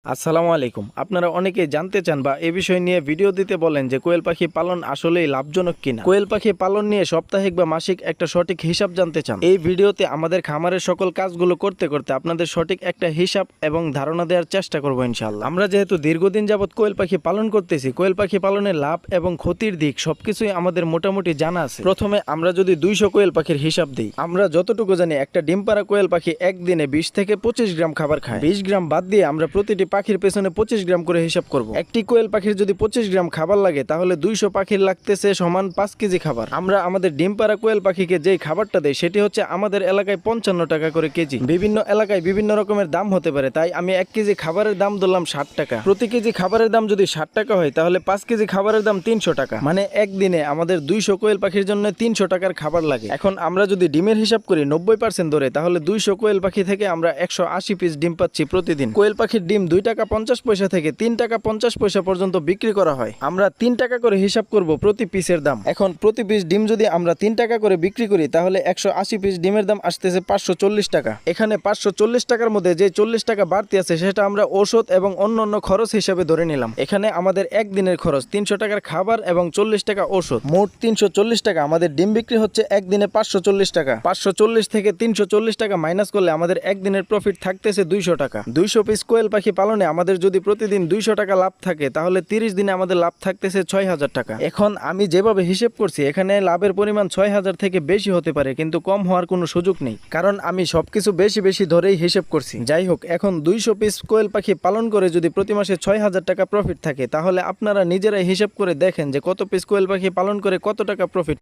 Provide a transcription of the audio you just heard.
আসসালামু আলাইকুম। আপনারা অনেকেই জানতে চান বা এ বিষয় নিয়ে ভিডিও দিতে বলেন যে কোয়েল পাখি পালন আসলেই লাভজনক কিনা। কোয়েল পাখি পালন নিয়ে সাপ্তাহিক বা মাসিক একটা সঠিক হিসাব জানতে চান। এই ভিডিওতে আমাদের খামারের সকল কাজগুলো করতে করতে আপনাদের সঠিক একটা হিসাব এবং ধারণা দেওয়ার চেষ্টা করব ইনশাআল্লাহ। আমরা যেহেতু দীর্ঘদিন যাবত কোয়েল পাখি পালন করতেছি, কোয়েল পাখি পালনের লাভ এবং ক্ষতির দিক সবকিছুই আমাদের মোটামুটি জানা আছে। প্রথমে আমরা যদি 200 কোয়েল পাখির হিসাব দিই, আমরা যতটুকু জানি একটা ডিম পাড়া কোয়েল পাখি একদিনে 20 থেকে 25 গ্রাম খাবার খায়। 20 গ্রাম বাদ দিয়ে আমরা প্রতিটি পাখির পেছনে 25 গ্রাম করে হিসাব করব। একটি কোয়েল পাখির যদি 25 গ্রাম খাবার লাগে তাহলে 200 পাখির লাগতেছে সমান 5 কেজি খাবার। আমরা আমাদের ডিম পাড়া কোয়েল পাখিকে যেই খাবারটা দেই সেটি হচ্ছে আমাদের এলাকায় 55 টাকা করে কেজি। বিভিন্ন এলাকায় বিভিন্ন রকমের দাম হতে পারে, তাই আমি 1 কেজি খাবারের দাম ধরলাম 60 টাকা। প্রতি কেজি খাবারের দাম যদি 60 টাকা হয় তাহলে 5 কেজি খাবারের দাম 300 টাকা। মানে একদিনে আমাদের 200 কোয়েল পাখির জন্য 300 টাকার খাবার লাগে। এখন আমরা যদি ডিমের হিসাব করি 90% ধরে, তাহলে 200 কোয়েল পাখি থেকে আমরা 180 পিস ডিম পাচ্ছি প্রতিদিন। কোয়েল পাখির ডিম 2 টাকা 50 পয়সা থেকে 3 টাকা 50 পয়সা পর্যন্ত বিক্রি করা হয়। আমরা 3 টাকা করে হিসাব করব প্রতি পিসের দাম। এখন প্রতি পিস ডিম যদি আমরা 3 টাকা করে বিক্রি করি তাহলে 180 পিস ডিমের দাম আসতেছে 540 টাকা। এখানে 540 টাকার মধ্যে যে 40 টাকা বাড়তি আছে সেটা আমরা ঔষধ এবং অন্যান্য খরচ হিসাবে ধরে নিলাম। এখানে আমাদের একদিনের খরচ 300 টাকার খাবার এবং 40 টাকা ঔষধ, মোট 340 টাকা। আমাদের ডিম বিক্রি হচ্ছে একদিনে 540 টাকা। 540 থেকে 340 টাকা মাইনাস করলে আমাদের একদিনের প্রফিট থাকতেছে 200 টাকা। 200 পিস কোয়েল পাখি পালনে আমাদের যদি প্রতিদিন 200 টাকা লাভ থাকে তাহলে 30 দিনে আমাদের লাভ থাকতেছে 6000 টাকা। এখন আমি যেভাবে হিসেব করছি এখানে লাভের পরিমাণ 6000 থেকে বেশি হতে পারে, কিন্তু কম হওয়ার কোনো সুযোগ নেই, কারণ আমি সবকিছু বেশি বেশি ধরেই হিসেব করছি। যাই হোক, এখন 200 পিস কোয়েল পাখি পালন করে যদি প্রতি মাসে 6000 টাকা প্রফিট থাকে তাহলে আপনারা নিজেরাই হিসেব করে দেখেন যে কত পিস কোয়েল পাখি পালন করে কত টাকা প্রফিট।